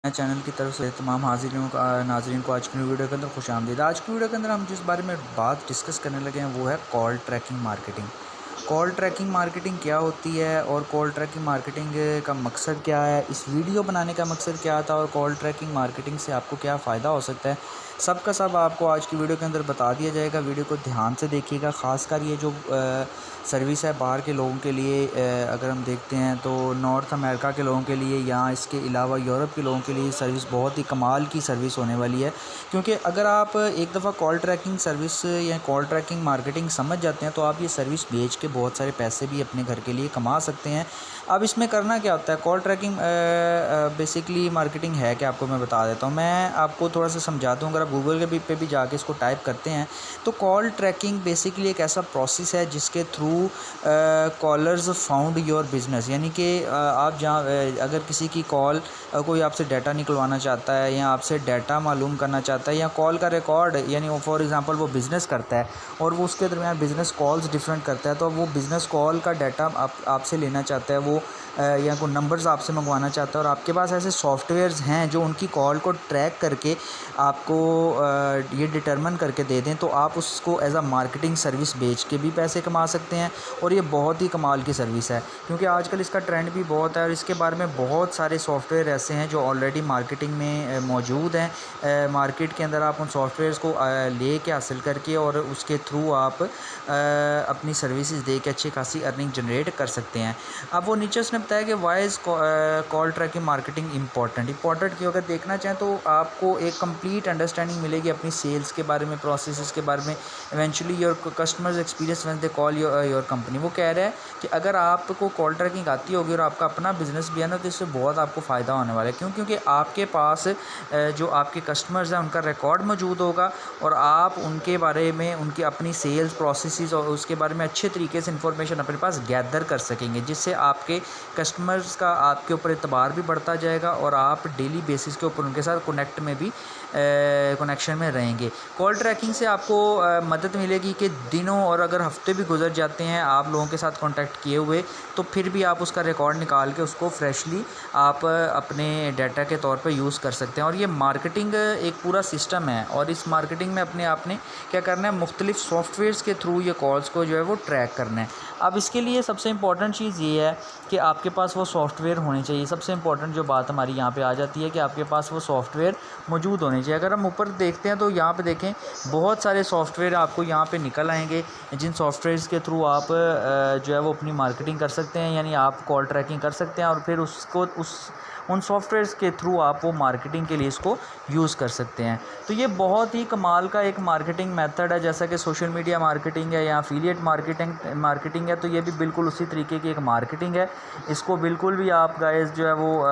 मैं चैनल की तरफ से तमाम नाज़रीन को आज की वीडियो के अंदर खुशामदीद। आज की वीडियो के अंदर हम जिस बारे में बात डिस्कस करने लगे हैं वो है call tracking marketing. Call tracking marketing क्या होती है और कॉल ट्रैकिंग मार्केटिंग का मकसद क्या है, इस वीडियो बनाने का मकसद क्या था और कॉल ट्रैकिंग मार्केटिंग से आपको क्या फ़ायदा हो सकता है, सब का सब आपको आज की वीडियो के अंदर बता दिया जाएगा। वीडियो को ध्यान से देखिएगा। ख़ासकर ये जो सर्विस है बाहर के लोगों के लिए, अगर हम देखते हैं तो नॉर्थ अमेरिका के लोगों के लिए या इसके अलावा यूरोप के लोगों के लिए सर्विस बहुत ही कमाल की सर्विस होने वाली है। क्योंकि अगर आप एक दफ़ा कॉल ट्रैकिंग सर्विस या कॉल ट्रैकिंग मार्केटिंग समझ जाते हैं तो आप ये सर्विस बेच के बहुत सारे पैसे भी अपने घर के लिए कमा सकते हैं। अब इसमें करना क्या होता है, कॉल ट्रैकिंग बेसिकली मार्केटिंग है क्या, आपको मैं बता देता हूँ। मैं आपको थोड़ा सा समझाता हूँ। अगर आप गूगल के पे भी जाके इसको टाइप करते हैं तो कॉल ट्रैकिंग बेसिकली एक ऐसा प्रोसेस है जिसके through callers found your business, यानी कि आप जहाँ अगर किसी की कॉल कोई आपसे डाटा निकलवाना चाहता है या आपसे डाटा मालूम करना चाहता है या कॉल का रिकॉर्ड, यानी फॉर एग्जांपल वो बिज़नेस करता है और वो उसके दरमियान बिज़नेस कॉल्स डिफरेंट करता है, तो वो बिज़नेस कॉल का डाटा आपसे लेना चाहता है, वो या कोई नंबर्स आपसे मंगवाना चाहता है और आपके पास ऐसे सॉफ्टवेयर्स हैं जो उनकी कॉल को ट्रैक करके आपको ये डिटरमिन करके दे दें, तो आप उसको एज अ मार्केटिंग सर्विस बेच के भी पैसे कमा सकते हैं। और ये बहुत ही कमाल की सर्विस है क्योंकि आजकल इसका ट्रेंड भी बहुत है और इसके बारे में बहुत सारे सॉफ्टवेयर ऐसे हैं जो ऑलरेडी मार्केटिंग में मौजूद हैं। मार्केट के अंदर आप उन सॉफ्टवेयर्स को ले के हासिल करके और उसके थ्रू आप अपनी सर्विसेज दे के अच्छी खासी अर्निंग जनरेट कर सकते हैं। अब वो नीचे उसने बताया कि why is call tracking marketing important क्यों, अगर देखना चाहें तो आपको एक कंप्लीट अंडरस्टैंडिंग मिलेगी अपनी सेल्स के बारे में, प्रोसेसेस के बारे में, eventually your customers experience when they call your company. वो कह रहा है कि अगर आपको कॉल ट्रैकिंग आती होगी और आपका अपना बिजनेस भी है ना, तो इससे बहुत आपको फ़ायदा होने वाला है। क्यों? क्योंकि आपके पास जो आपके कस्टमर्स हैं उनका रिकॉर्ड मौजूद होगा और आप उनके बारे में, उनकी अपनी सेल्स प्रोसेसेस और उसके बारे में अच्छे तरीके से इंफॉर्मेशन अपने पास गैदर कर सकेंगे, जिससे आपके कस्टमर्स का आपके ऊपर एतबार भी बढ़ता जाएगा और आप डेली बेसिस के ऊपर उनके साथ कनेक्शन में रहेंगे। कॉल ट्रैकिंग से आपको मदद मिलेगी कि दिनों और अगर हफ्ते भी गुजर जाते हैं आप लोगों के साथ कांटेक्ट किए हुए, तो फिर भी आप उसका रिकॉर्ड निकाल के उसको फ्रेशली आप अपने डाटा के तौर पे यूज़ कर सकते हैं। और ये मार्केटिंग एक पूरा सिस्टम है और इस मार्केटिंग में अपने आपने क्या करना है, मुख्तलिफ सॉफ्टवेयर्स के थ्रू ये कॉल्स को जो है वो ट्रैक करना है। अब इसके लिए सबसे इम्पॉर्टेंट चीज़ ये है कि आपके पास वो सॉफ्टवेयर होने चाहिए। सबसे इम्पॉर्टेंट जो बात हमारी यहाँ पे आ जाती है कि आपके पास वो सॉफ्टवेयर मौजूद होने चाहिए। अगर हम ऊपर देखते हैं तो यहाँ पे देखें बहुत सारे सॉफ्टवेयर आपको यहाँ पे निकल आएंगे, जिन सॉफ्टवेयर्स के थ्रू आप जो है वो अपनी मार्केटिंग कर सकते हैं, यानी आप कॉल ट्रैकिंग कर सकते हैं और फिर उसको उन सॉफ्टवेयर्स के थ्रू आप वो मार्केटिंग के लिए इसको यूज़ कर सकते हैं। तो ये बहुत ही कमाल का एक मार्केटिंग मेथड है, जैसा कि सोशल मीडिया मार्केटिंग है या एफिलिएट मार्केटिंग है, तो ये भी बिल्कुल उसी तरीके की एक मार्केटिंग है। इसको बिल्कुल भी आप गाइस जो है वो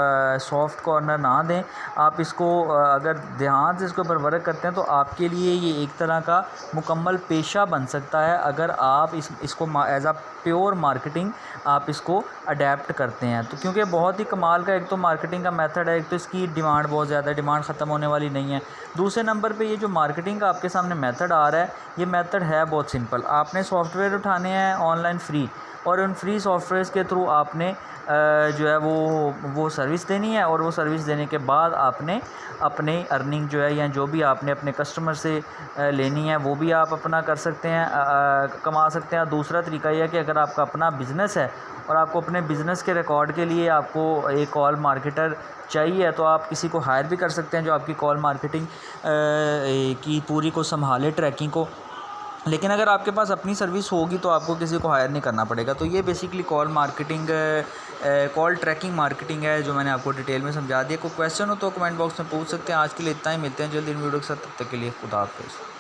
सॉफ्ट कॉर्नर ना दें। आप इसको अगर ध्यान से इसके ऊपर वर्क करते हैं तो आपके लिए ये एक तरह का मुकम्मल पेशा बन सकता है, अगर आप इसको एज अ प्योर मार्केटिंग आप इसको अडेप्ट करते हैं। तो क्योंकि बहुत ही कमाल का एक तो मार्केटिंग का मेथड है, एक तो इसकी डिमांड बहुत ज़्यादा है, डिमांड ख़त्म होने वाली नहीं है। दूसरे नंबर पे ये जो मार्केटिंग का आपके सामने मेथड आ रहा है, ये मेथड है बहुत सिंपल। आपने सॉफ्टवेयर उठाने हैं ऑनलाइन फ्री और उन फ्री सॉफ्टवेयर्स के थ्रू आपने जो है वो सर्विस देनी है और वो सर्विस देने के बाद आपने अपने अर्निंग जो है या जो भी आपने अपने कस्टमर से लेनी है वो भी आप अपना कर सकते हैं, कमा सकते हैं। दूसरा तरीका यह है कि अगर आपका अपना बिज़नेस है और आपको अपने बिज़नेस के रिकॉर्ड के लिए आपको एक कॉल मार्केटर चाहिए, तो आप किसी को हायर भी कर सकते हैं जो आपकी कॉल मार्केटिंग की पूरी को संभाले, ट्रैकिंग को। लेकिन अगर आपके पास अपनी सर्विस होगी तो आपको किसी को हायर नहीं करना पड़ेगा। तो ये बेसिकली कॉल ट्रैकिंग मार्केटिंग है जो मैंने आपको डिटेल में समझा दिया। कोई क्वेश्चन हो तो कमेंट बॉक्स में पूछ सकते हैं। आज के लिए इतना ही, मिलते हैं जल्दी इन वीडियो के साथ, तब तक के लिए खुदा हाफिज़।